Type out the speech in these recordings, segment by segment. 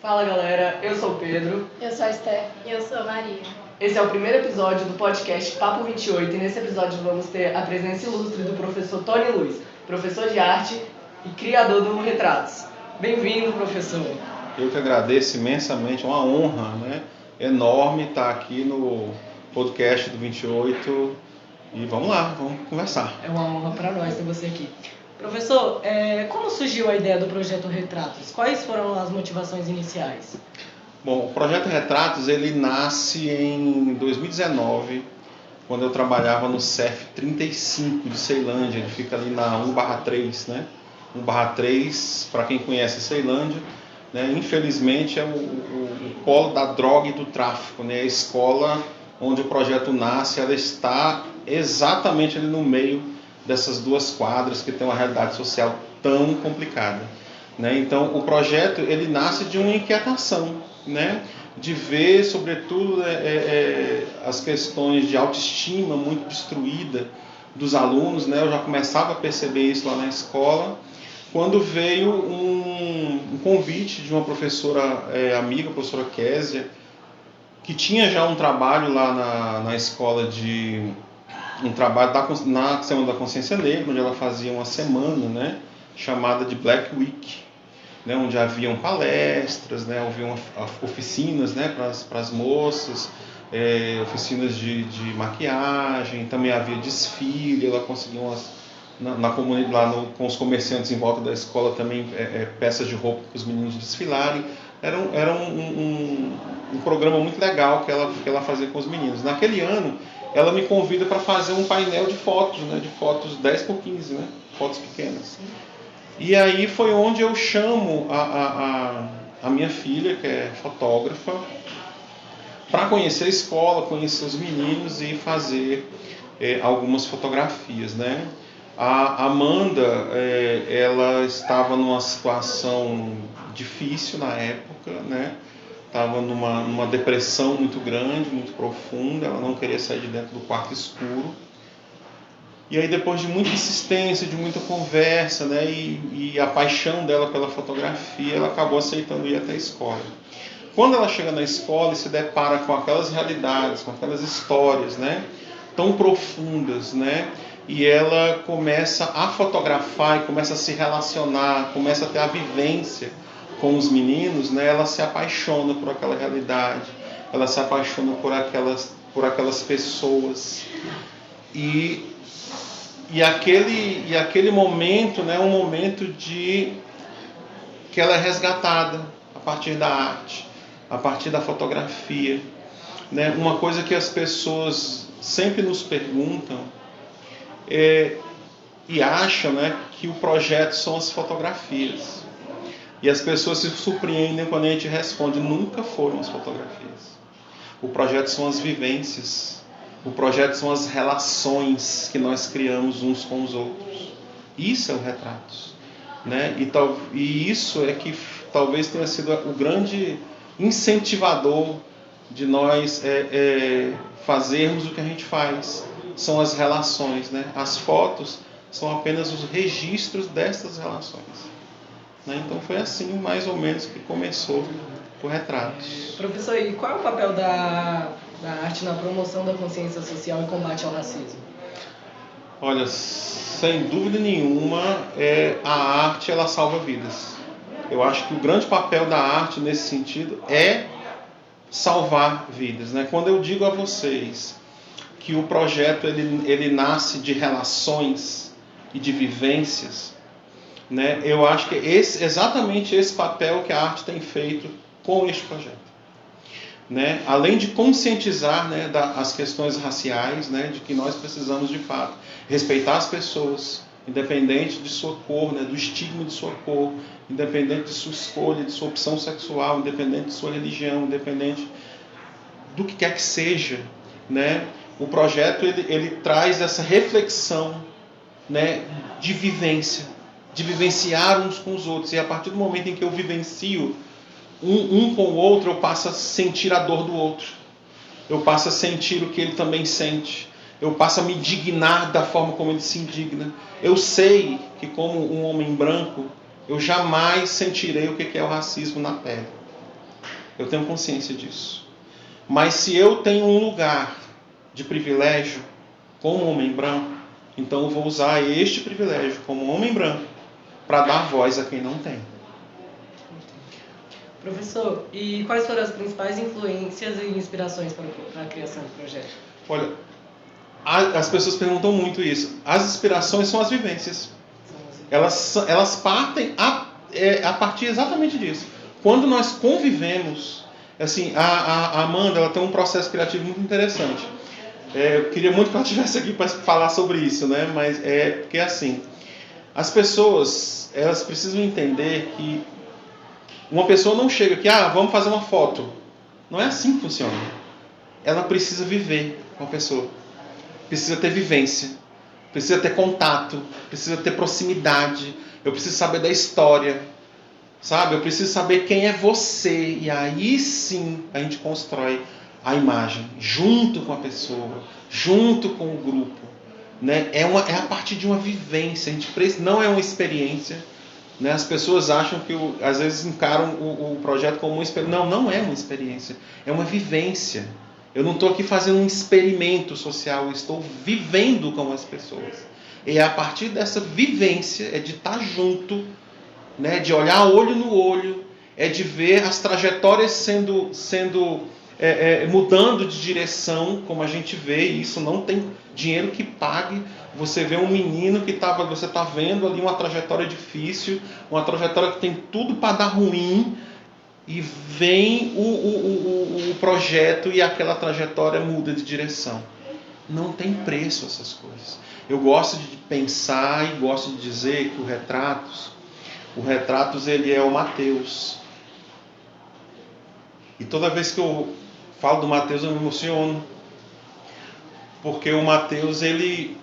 Fala galera, eu sou o Pedro. Eu sou a Esther. E eu sou a Maria. Esse é o primeiro episódio do podcast Papo 28 e nesse episódio vamos ter a presença ilustre do professor Tony Luiz, professor de arte e criador do Retratos. Bem-vindo, professor. Eu que agradeço imensamente, é uma honra, enorme estar aqui no podcast do 28 e vamos lá, vamos conversar. É uma honra para nós ter você aqui. Professor, como surgiu a ideia do projeto Retratos? Quais foram as motivações iniciais? Bom, o projeto Retratos ele nasce em 2019, quando eu trabalhava no CEF 35 de Ceilândia, ele fica ali na 1/3, 1/3, para quem conhece Ceilândia, infelizmente é o polo da droga e do tráfico, a escola onde o projeto nasce, ela está exatamente ali no meio dessas duas quadras que tem uma realidade social tão complicada. Então, o projeto ele nasce de uma inquietação, de ver, sobretudo, as questões de autoestima muito destruída dos alunos. Eu já começava a perceber isso lá na escola, quando veio um convite de uma professora amiga, a professora Késia, que tinha já um trabalho lá na escola um trabalho na Semana da Consciência Negra, onde ela fazia uma semana, chamada de Black Week, onde haviam palestras, haviam oficinas, para as moças, oficinas de maquiagem, também havia desfile, ela conseguia na comunidade, lá com os comerciantes em volta da escola também peças de roupa para os meninos desfilarem. Era um programa muito legal que ela fazia com os meninos. Naquele ano, ela me convida para fazer um painel de fotos, de fotos 10x15, fotos pequenas. E aí foi onde eu chamo a minha filha, que é fotógrafa, para conhecer a escola, conhecer os meninos e fazer algumas fotografias, A Amanda, ela estava numa situação difícil na época, Estava numa depressão muito grande, muito profunda, ela não queria sair de dentro do quarto escuro. E aí, depois de muita insistência, de muita conversa, e a paixão dela pela fotografia, ela acabou aceitando ir até a escola. Quando ela chega na escola e se depara com aquelas realidades, com aquelas histórias, tão profundas, e ela começa a fotografar e começa a se relacionar, começa a ter a vivência com os meninos, ela se apaixona por aquela realidade, ela se apaixona por aquelas pessoas. E aquele momento, um momento que ela é resgatada a partir da arte, a partir da fotografia. Uma coisa que as pessoas sempre nos perguntam e acham, que o projeto são as fotografias. E as pessoas se surpreendem quando a gente responde: nunca foram as fotografias. O projeto são as vivências. O projeto são as relações que nós criamos uns com os outros. Isso é o Retratos. E isso é que talvez tenha sido o grande incentivador de nós fazermos o que a gente faz. São as relações. As fotos são apenas os registros dessas relações. Então foi assim mais ou menos que começou o Retratos. Professor, e qual é o papel da arte na promoção da consciência social e combate ao racismo? Olha, sem dúvida nenhuma, a arte ela salva vidas. Eu acho que o grande papel da arte nesse sentido é salvar vidas. Quando eu digo a vocês que o projeto ele nasce de relações e de vivências, eu acho que exatamente esse papel que a arte tem feito com este projeto. Além de conscientizar as questões raciais, de que nós precisamos de fato respeitar as pessoas, independente de sua cor, do estigma de sua cor, independente de sua escolha, de sua opção sexual, independente de sua religião, independente do que quer que seja, o projeto ele traz essa reflexão, de vivência, de vivenciar uns com os outros. E a partir do momento em que eu vivencio um com o outro, eu passo a sentir a dor do outro. Eu passo a sentir o que ele também sente. Eu passo a me indignar da forma como ele se indigna. Eu sei que, como um homem branco, eu jamais sentirei o que é o racismo na pele. Eu tenho consciência disso. Mas se eu tenho um lugar de privilégio como homem branco, então eu vou usar este privilégio como homem branco para dar voz a quem não tem. Professor, e quais foram as principais influências e inspirações para a criação do projeto? Olha, as pessoas perguntam muito isso. As inspirações são as vivências. Elas partem a partir exatamente disso. Quando nós convivemos, assim, a Amanda, ela tem um processo criativo muito interessante. Eu queria muito que ela estivesse aqui para falar sobre isso, né? Mas porque assim, as pessoas, elas precisam entender que uma pessoa não chega aqui, vamos fazer uma foto. Não é assim que funciona. Ela precisa viver com a pessoa. Precisa ter vivência. Precisa ter contato. Precisa ter proximidade. Eu preciso saber da história. Sabe? Eu preciso saber quem é você. E aí sim a gente constrói a imagem. Junto com a pessoa. Junto com o grupo. Né? É a partir de uma vivência. A gente não é uma experiência. Né? As pessoas acham que, às vezes, encaram o projeto como uma experiência. Não é uma experiência. É uma vivência. Eu não estou aqui fazendo um experimento social. Eu estou vivendo com as pessoas. E a partir dessa vivência, de estar junto, né? De olhar olho no olho, de ver as trajetórias sendo mudando de direção, como a gente vê. Isso não tem dinheiro que pague. Você vê um menino que você está vendo ali uma trajetória difícil, uma trajetória que tem tudo para dar ruim, e vem o projeto e aquela trajetória muda de direção. Não tem preço essas coisas. Eu gosto de pensar e gosto de dizer que o Retratos ele é o Mateus. E toda vez que eu falo do Mateus eu me emociono. Porque o Mateus, ele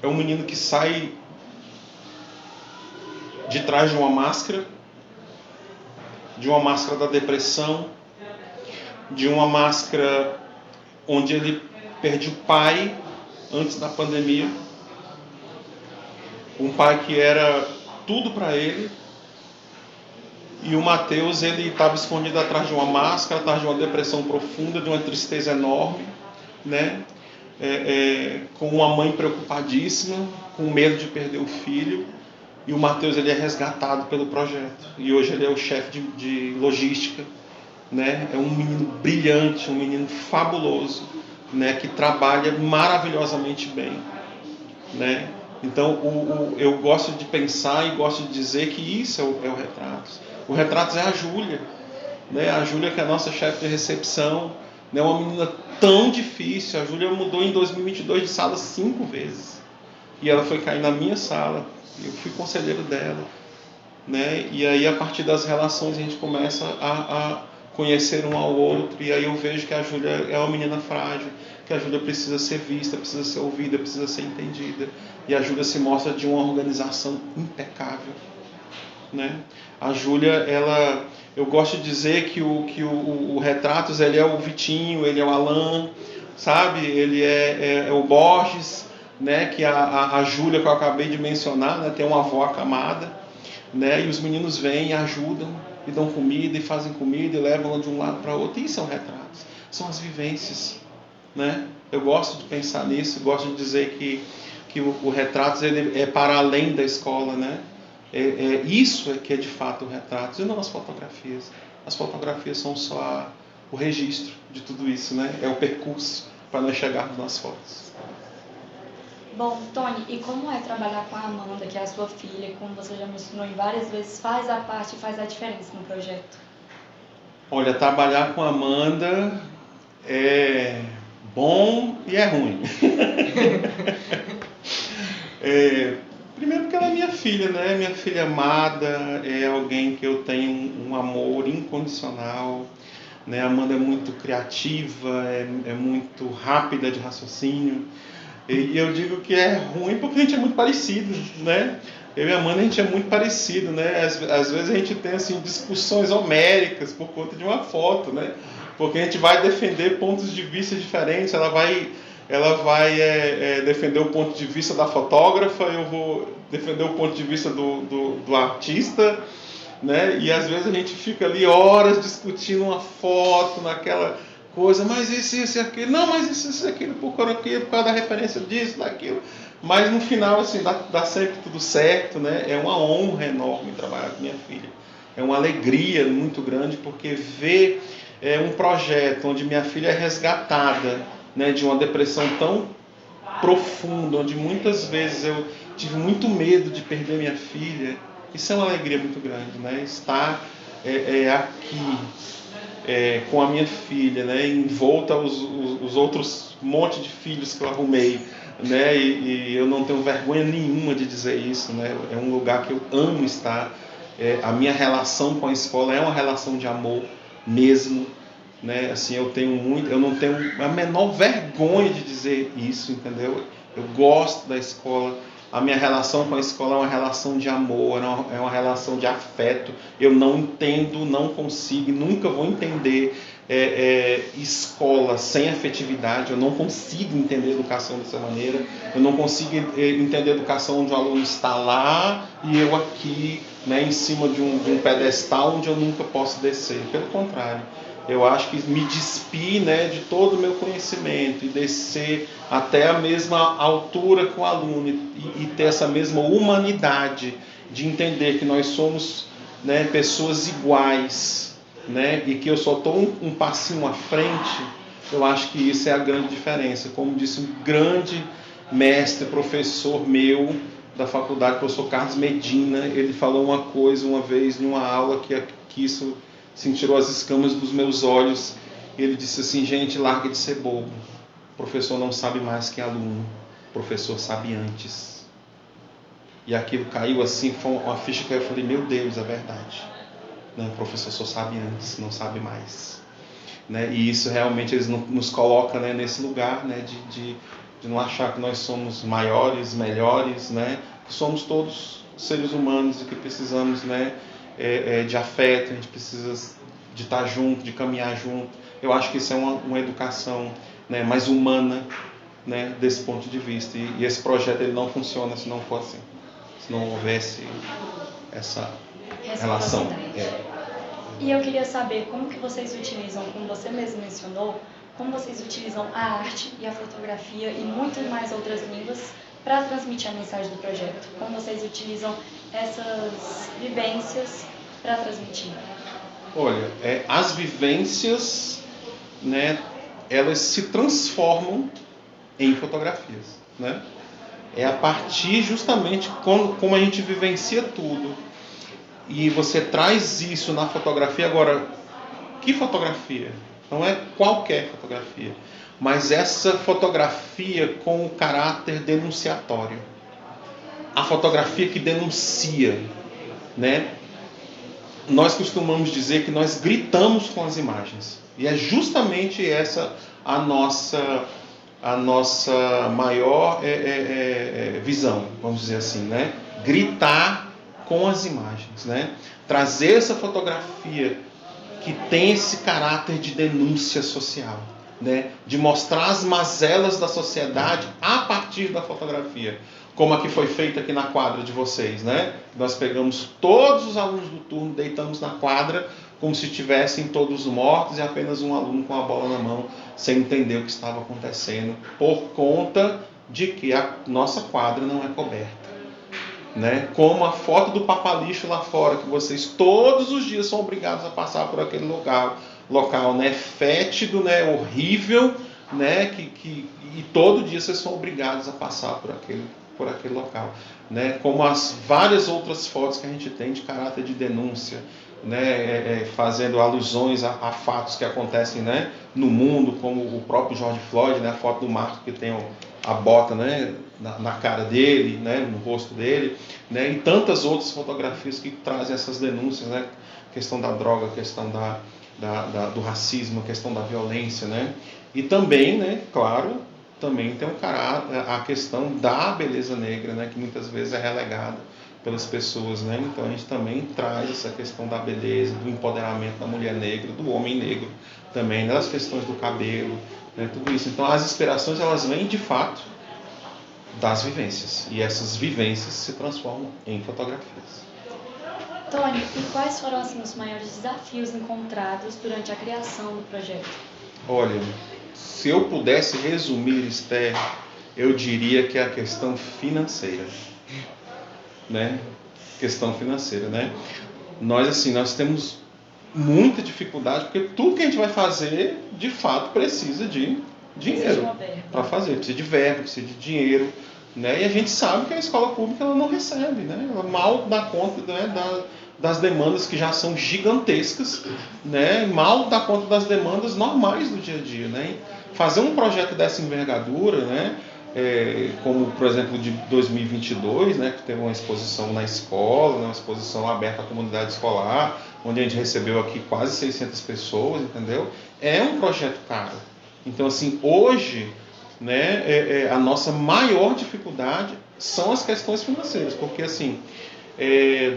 é um menino que sai de trás de uma máscara da depressão, de uma máscara onde ele perde o pai antes da pandemia, um pai que era tudo para ele, e o Mateus, ele estava escondido atrás de uma máscara, atrás de uma depressão profunda, de uma tristeza enorme, né? Com uma mãe preocupadíssima, com medo de perder o filho. E o Mateus, ele é resgatado pelo projeto. E hoje ele é o chefe de logística, né? É um menino brilhante, um menino fabuloso, né? Que trabalha maravilhosamente bem, né? Então, eu gosto de pensar e gosto de dizer que isso é o Retratos. O Retratos é a Júlia, né? A Júlia, que é a nossa chefe de recepção, né? Uma menina tão difícil. A Júlia mudou em 2022 de sala 5 vezes. E ela foi cair na minha sala. Eu fui conselheiro dela, né? E aí, a partir das relações, a gente começa a conhecer um ao outro. E aí eu vejo que a Júlia é uma menina frágil, que a Júlia precisa ser vista, precisa ser ouvida, precisa ser entendida. E a Júlia se mostra de uma organização impecável, né? A Júlia, eu gosto de dizer que o Retratos, ele é o Vitinho, ele é o Alan, sabe? Ele é o Borges, né? Que a Júlia, que eu acabei de mencionar, né? Tem uma avó acamada, né? E os meninos vêm e ajudam, e dão comida, e fazem comida, e levam ela de um lado para o outro. E são retratos, são as vivências, né? Eu gosto de pensar nisso, gosto de dizer que o Retratos, ele é para além da escola, né? Isso que é de fato o Retratos, e não as fotografias. As fotografias são só o registro de tudo isso, né? É o percurso para nós chegarmos nas fotos. Bom, Tony, e como é trabalhar com a Amanda, que é a sua filha, como você já mencionou em várias vezes, faz a parte e faz a diferença no projeto? Olha, trabalhar com a Amanda é bom e é ruim. Primeiro porque ela é minha filha, né? Minha filha amada, é alguém que eu tenho um amor incondicional, né? A Amanda é muito criativa, é muito rápida de raciocínio. E eu digo que é ruim porque a gente é muito parecido, né? Eu e a Amanda, a gente é muito parecido, né? Às vezes a gente tem assim, discussões homéricas por conta de uma foto, né? Porque a gente vai defender pontos de vista diferentes. Ela vai defender o ponto de vista da fotógrafa, eu vou defender o ponto de vista do artista, né? E às vezes a gente fica ali horas discutindo uma foto, naquela coisa, mas isso e aquilo, não, mas isso e aquilo, por causa da referência disso, daquilo. Mas no final, assim, dá sempre tudo certo, né? É uma honra enorme trabalhar com minha filha. É uma alegria muito grande, porque ver um projeto onde minha filha é resgatada, né, de uma depressão tão profunda, onde muitas vezes eu tive muito medo de perder minha filha, isso é uma alegria muito grande, né? Estar aqui com a minha filha, né, envolta os outros monte de filhos que eu arrumei, né, e eu não tenho vergonha nenhuma de dizer isso, né? É um lugar que eu amo estar. A minha relação com a escola é uma relação de amor mesmo, né? Assim, eu não tenho a menor vergonha de dizer isso, entendeu? Eu gosto da escola. A minha relação com a escola é uma relação de amor, é uma relação de afeto. Eu não entendo, não consigo, nunca vou entender escola sem afetividade. Eu não consigo entender educação dessa maneira. Eu não consigo entender educação onde o aluno está lá e eu aqui, né, em cima de um pedestal onde eu nunca posso descer. Pelo contrário, eu acho que me despir, né, de todo o meu conhecimento e descer até a mesma altura com o aluno e ter essa mesma humanidade de entender que nós somos, né, pessoas iguais, né, e que eu só estou um passinho à frente. Eu acho que isso é a grande diferença. Como disse um grande mestre, professor meu da faculdade, o professor Carlos Medina, ele falou uma coisa uma vez numa aula que isso assim, tirou as escamas dos meus olhos. Ele disse assim: gente, larga de ser bobo. O professor não sabe mais que aluno. O professor sabe antes. E aquilo caiu assim, foi uma ficha que eu falei: meu Deus, é verdade. Não, o professor só sabe antes, não sabe mais. Né? E isso realmente eles nos coloca, né, nesse lugar, né, de não achar que nós somos maiores, melhores, né? Que somos todos seres humanos e que precisamos, né, de afeto, a gente precisa de estar junto, de caminhar junto. Eu acho que isso é uma educação, né, mais humana, né, desse ponto de vista. E esse projeto ele não funciona se não for assim, se não houvesse essa relação. E eu queria saber como que vocês utilizam, como você mesmo mencionou, como vocês utilizam a arte e a fotografia e muitas mais outras línguas para transmitir a mensagem do projeto. Como vocês utilizam essas vivências para transmitir? Olha, as vivências, né, elas se transformam em fotografias, né? É a partir justamente como a gente vivencia tudo e você traz isso na fotografia. Agora, que fotografia? Não é qualquer fotografia, mas essa fotografia com o caráter denunciatório, a fotografia que denuncia, né? Nós costumamos dizer que nós gritamos com as imagens, e é justamente essa a nossa maior visão, vamos dizer assim, né? Gritar com as imagens, né? Trazer essa fotografia que tem esse caráter de denúncia social, né? De mostrar as mazelas da sociedade a partir da fotografia, como a que foi feita aqui na quadra de vocês, né? Nós pegamos todos os alunos do turno, deitamos na quadra como se tivessem todos mortos e apenas um aluno com a bola na mão, sem entender o que estava acontecendo, por conta de que a nossa quadra não é coberta, né? Como a foto do papalixo lá fora, que vocês todos os dias são obrigados a passar por aquele local, né? Fétido, né? Horrível, né? E todo dia vocês são obrigados a passar por aquele local, né? Como as várias outras fotos que a gente tem de caráter de denúncia, né? Fazendo alusões a fatos que acontecem, né, no mundo, como o próprio George Floyd, né? A foto do Marco que tem a bota, né, na cara dele, né, no rosto dele, né? E tantas outras fotografias que trazem essas denúncias, né? Questão da droga, questão do racismo, questão da violência, né? E também, né, claro, também tem a questão da beleza negra, né, que muitas vezes é relegada pelas pessoas, né? Então a gente também traz essa questão da beleza, do empoderamento da mulher negra, do homem negro também, né? As questões do cabelo, né? Tudo isso. Então as inspirações elas vêm de fato das vivências, e essas vivências se transformam em fotografias. Tony, e quais foram assim, os maiores desafios encontrados durante a criação do projeto? Olha, se eu pudesse resumir, Esther, eu diria que é a questão financeira, né? Questão financeira, né? Nós temos muita dificuldade, porque tudo que a gente vai fazer, de fato, precisa de dinheiro para fazer, precisa de verba, precisa de dinheiro, né? E a gente sabe que a escola pública ela não recebe, né? Ela mal dá conta, né, das demandas que já são gigantescas, né? Mal dá conta das demandas normais do dia a dia, né? E fazer um projeto dessa envergadura, né? Como, por exemplo, de 2022, né, que teve uma exposição na escola, né, uma exposição aberta à comunidade escolar, onde a gente recebeu aqui quase 600 pessoas, entendeu? É um projeto caro. Então, assim, hoje, né, a nossa maior dificuldade são as questões financeiras, porque, assim,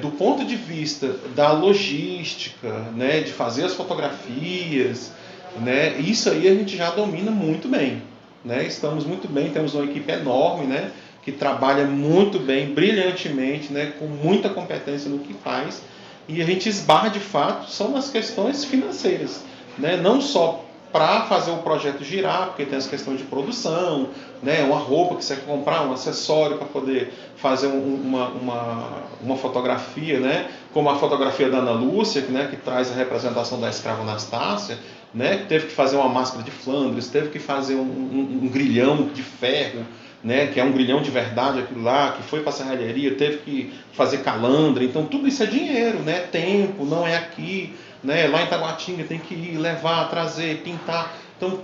do ponto de vista da logística, né, de fazer as fotografias, né, isso aí a gente já domina muito bem. Né? Estamos muito bem, temos uma equipe enorme, né, que trabalha muito bem, brilhantemente, né, com muita competência no que faz, e a gente esbarra de fato são nas questões financeiras, né? Não só para fazer o projeto girar, porque tem as questões de produção, né, uma roupa que você quer comprar, um acessório para poder fazer uma fotografia, né, como a fotografia da Ana Lúcia, né, que traz a representação da escrava Anastácia, né, que teve que fazer uma máscara de Flandres, teve que fazer um grilhão de ferro, né, que é um grilhão de verdade aquilo lá, que foi para a serralheria, teve que fazer calandra. Então tudo isso é dinheiro, né, tempo, não é aqui, né, lá em Taguatinga tem que ir, levar, trazer, pintar. Então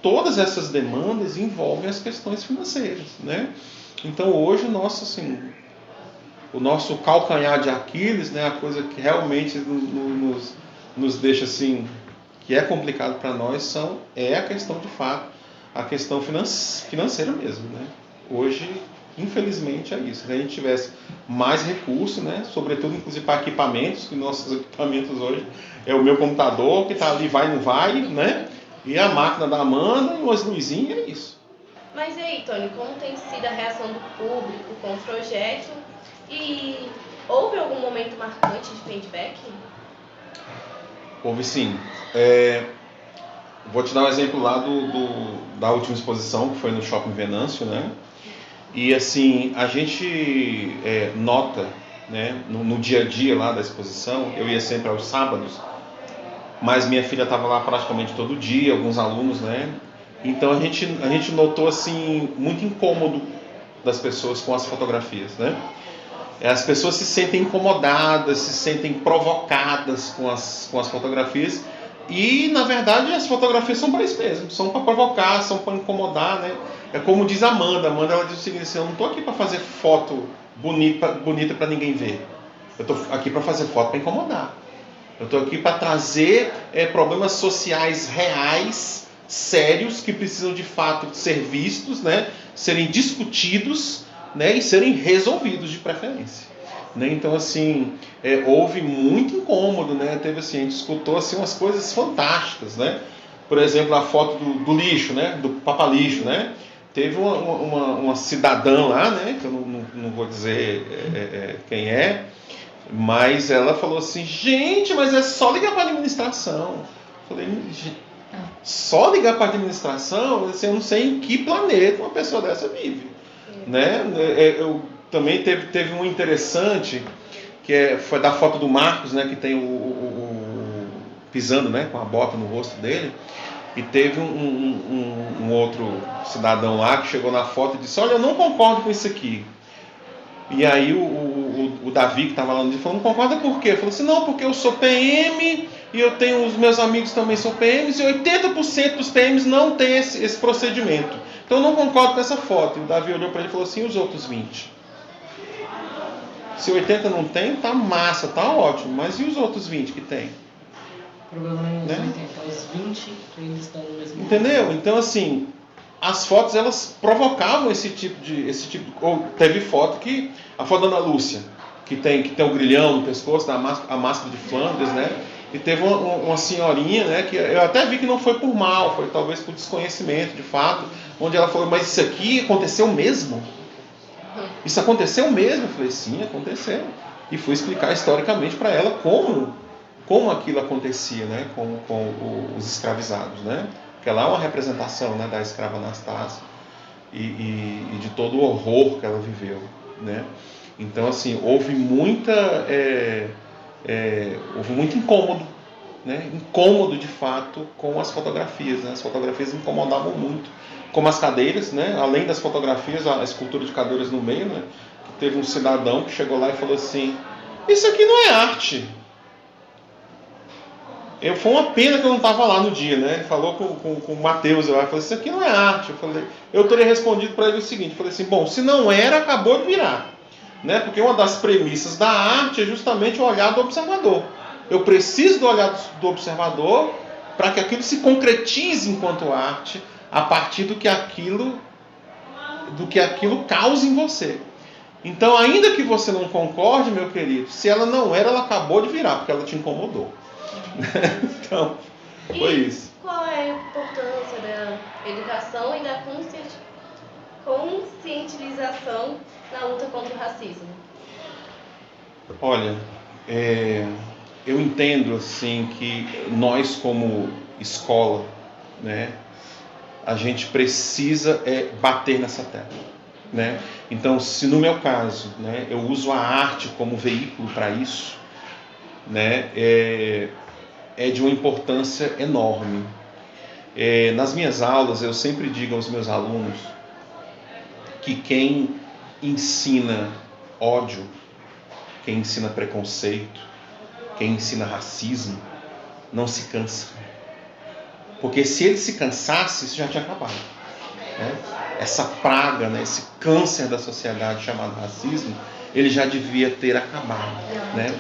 todas essas demandas envolvem as questões financeiras, né? Então hoje o nosso calcanhar de Aquiles, né, a coisa que realmente nos deixa assim, que é complicado para nós, é a questão de fato, a questão financeira mesmo, né? Hoje, infelizmente, é isso. Se a gente tivesse mais recursos, né, sobretudo inclusive para equipamentos, que nossos equipamentos hoje é o meu computador que está ali, vai e não vai, né? E a máquina da Amanda e umas luzinhas, é isso. Mas e aí, Tony, como tem sido a reação do público com o projeto? E houve algum momento marcante de feedback? Houve sim. Vou te dar um exemplo lá da última exposição, que foi no Shopping Venâncio, né? E assim, a gente nota, né, no dia a dia lá da exposição, eu ia sempre aos sábados, mas minha filha estava lá praticamente todo dia, alguns alunos, né? Então a gente notou assim, muito incômodo das pessoas com as fotografias, né? As pessoas se sentem incomodadas, se sentem provocadas com as fotografias. E, na verdade, as fotografias são para isso mesmo. São para provocar, são para incomodar, né? É como diz a Amanda. A Amanda ela diz o seguinte, assim, eu não estou aqui para fazer foto bonita para ninguém ver. Eu estou aqui para fazer foto para incomodar. Eu estou aqui para trazer problemas sociais reais, sérios, que precisam, de fato, ser vistos, né? Serem discutidos, né, e serem resolvidos de preferência, né? Então assim, houve muito incômodo, né? Teve assim, a gente escutou assim umas coisas fantásticas, né? Por exemplo, a foto do lixo, né? Do papalixo, né? Teve uma cidadã lá, né? Que eu não vou dizer quem é, mas ela falou assim, gente, mas é só ligar para a administração. Eu falei, só ligar para a administração? Assim, eu não sei em que planeta uma pessoa dessa vive. Né? Eu também teve um interessante que foi da foto do Marcos, né, que tem o pisando, né, com a bota no rosto dele, e teve um outro cidadão lá que chegou na foto e disse, olha, eu não concordo com isso aqui. E aí o Davi, que estava lá no dia, falou, não concorda por quê? Falou assim, não, porque eu sou PM e eu tenho os meus amigos também são PMs e 80% dos PMs não tem esse procedimento. Então eu não concordo com essa foto. E o Davi olhou para ele e falou assim, e os outros 20? Se 80 não tem, tá massa, tá ótimo. Mas e os outros 20 que tem? O problema não é os 80, é os 20 que ainda estão no mesmo. Entendeu? Então assim, as fotos elas provocavam esse tipo ou teve foto que a foto da Ana Lúcia, que tem o grilhão no pescoço, a máscara de Flandres, né? E teve uma senhorinha, né, que eu até vi que não foi por mal, foi talvez por desconhecimento, de fato, onde ela falou, mas isso aqui aconteceu mesmo? Isso aconteceu mesmo? Eu falei, sim, aconteceu. e fui explicar historicamente para ela como aquilo acontecia, né, com os escravizados, né, porque lá é uma representação, né, da escrava Anastácia e de todo o horror que ela viveu, né. Então, assim, houve muito incômodo, né, incômodo de fato com as fotografias, né, as fotografias incomodavam muito, como as cadeiras, né, além das fotografias, a escultura de cadeiras no meio, né, que teve um cidadão que chegou lá e falou assim: isso aqui não é arte. Foi uma pena que eu não estava lá no dia, né? Ele falou com o Mateus, eu falei: isso aqui não é arte. Eu teria respondido para ele o seguinte: falei assim, bom, se não era, acabou de virar, né? Porque uma das premissas da arte é justamente o olhar do observador. Eu preciso do olhar do observador para que aquilo se concretize enquanto arte, a partir do que aquilo causa em você. Então, ainda que você não concorde, meu querido, se ela não era, ela acabou de virar, porque ela te incomodou. Então, foi isso. Qual é a importância da educação e da conscientização na luta contra o racismo? Olha, eu entendo assim que nós como escola, né, a gente precisa bater nessa tecla, né? Então, se no meu caso, né, eu uso a arte como veículo para isso, né, é de uma importância enorme. Nas minhas aulas, eu sempre digo aos meus alunos que quem ensina ódio, quem ensina preconceito, quem ensina racismo, não se cansa. Porque se ele se cansasse, isso já tinha acabado, né? Essa praga, né, esse câncer da sociedade chamado racismo, ele já devia ter acabado, né?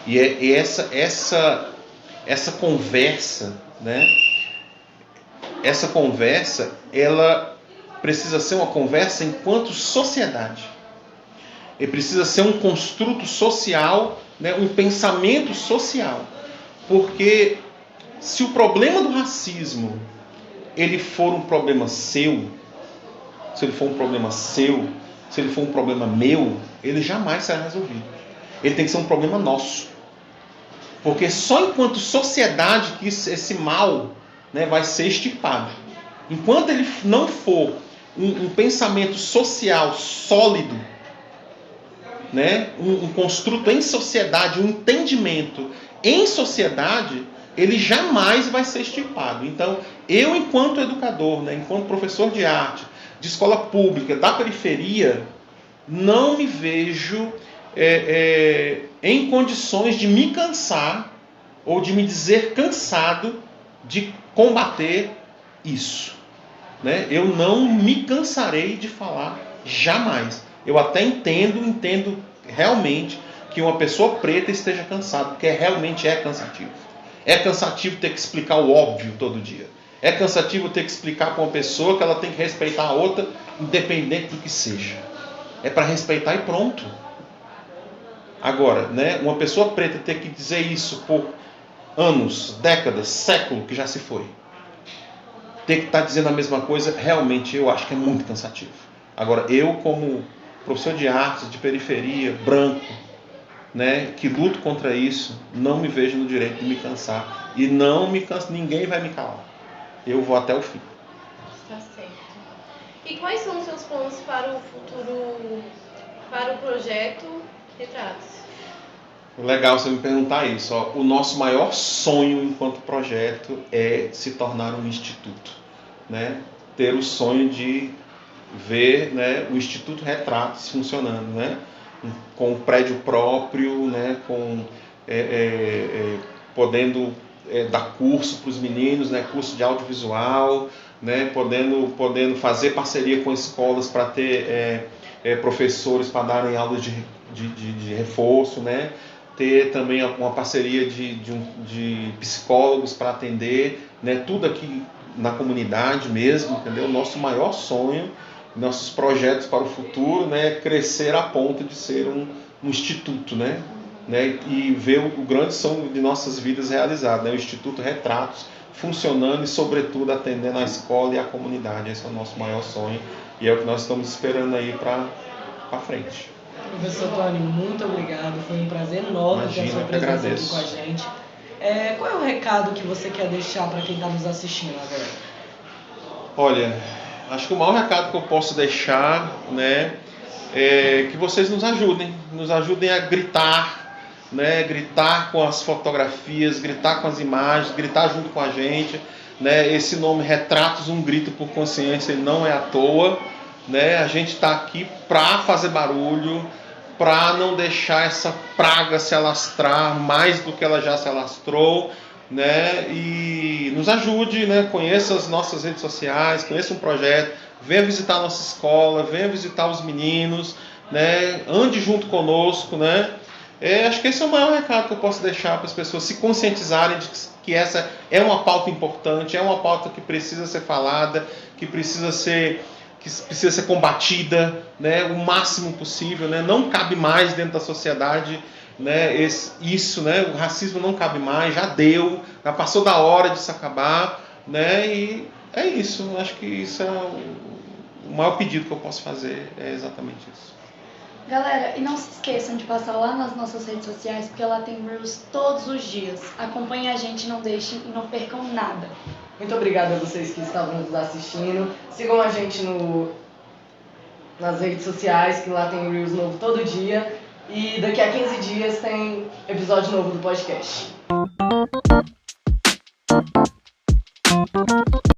E essa conversa, né? Essa conversa, ela precisa ser uma conversa enquanto sociedade. E precisa ser um construto social, né? Um pensamento social. Porque se o problema do racismo ele for um problema seu, se ele for um problema seu, se ele for um problema meu, ele jamais será resolvido. Ele tem que ser um problema nosso. Porque só enquanto sociedade que esse mal, né, vai ser extirpado. Enquanto ele não for um pensamento social sólido, né, um construto em sociedade, um entendimento em sociedade, ele jamais vai ser extirpado. Então, eu enquanto educador, né, enquanto professor de arte, de escola pública, da periferia, não me vejo em condições de me cansar ou de me dizer cansado de combater isso, né? Eu não me cansarei de falar jamais. Eu até entendo realmente que uma pessoa preta esteja cansada, porque realmente é cansativo. É cansativo ter que explicar o óbvio todo dia. É cansativo ter que explicar para uma pessoa que ela tem que respeitar a outra, independente do que seja. É para respeitar e pronto. Agora, né, uma pessoa preta ter que dizer isso por anos, décadas, século que já se foi, ter que estar dizendo a mesma coisa, realmente eu acho que é muito cansativo. Agora, eu como professor de arte, de periferia, branco, né, que luto contra isso, não me vejo no direito de me cansar. E não me canso, ninguém vai me calar. Eu vou até o fim. Está certo. E quais são os seus planos para o futuro, para o projeto Retratos? Legal você me perguntar isso. Ó. O nosso maior sonho enquanto projeto é se tornar um instituto, né? Ter o sonho de ver, né, o Instituto Retratos funcionando, né? Com um prédio próprio, né? Podendo dar curso para os meninos, né? Curso de audiovisual, né? Podendo fazer parceria com escolas para ter professores para darem aulas de reforço, né? Ter também uma parceria de psicólogos para atender, né? Tudo aqui na comunidade mesmo, entendeu? Nosso maior sonho, nossos projetos para o futuro, né? Crescer a ponto de ser um instituto, né? E ver o grande sonho de nossas vidas realizado, né? O Instituto Retratos funcionando e, sobretudo, atendendo a escola e a comunidade. Esse é o nosso maior sonho e é o que nós estamos esperando aí para frente. Professor Tony, muito obrigado. Foi um prazer enorme ter a sua Imagina, eu que presença aqui agradeço. com a gente. Qual é o recado que você quer deixar para quem está nos assistindo agora? Olha, acho que o maior recado que eu posso deixar, né, é que vocês nos ajudem a gritar, né, gritar com as fotografias, gritar com as imagens, gritar junto com a gente, né, esse nome Retratos, um grito por consciência, ele não é à toa, né, a gente está aqui para fazer barulho, para não deixar essa praga se alastrar mais do que ela já se alastrou, né? E nos ajude, né? Conheça as nossas redes sociais, conheça um projeto, venha visitar a nossa escola, venha visitar os meninos, né? Ande junto conosco, né? Acho que esse é o maior recado que eu posso deixar para as pessoas se conscientizarem de que essa é uma pauta importante, é uma pauta que precisa ser falada, que precisa ser combatida, né, o máximo possível, né, não cabe mais dentro da sociedade, né, né, o racismo não cabe mais, já deu, já passou da hora disso acabar, né, e é isso, acho que isso é o maior pedido que eu posso fazer, é exatamente isso. Galera, e não se esqueçam de passar lá nas nossas redes sociais, porque lá tem Reels todos os dias. Acompanhem a gente, não deixem e não percam nada. Muito obrigado a vocês que estavam nos assistindo. Sigam a gente nas redes sociais, que lá tem Reels novo todo dia. E daqui a 15 dias tem episódio novo do podcast.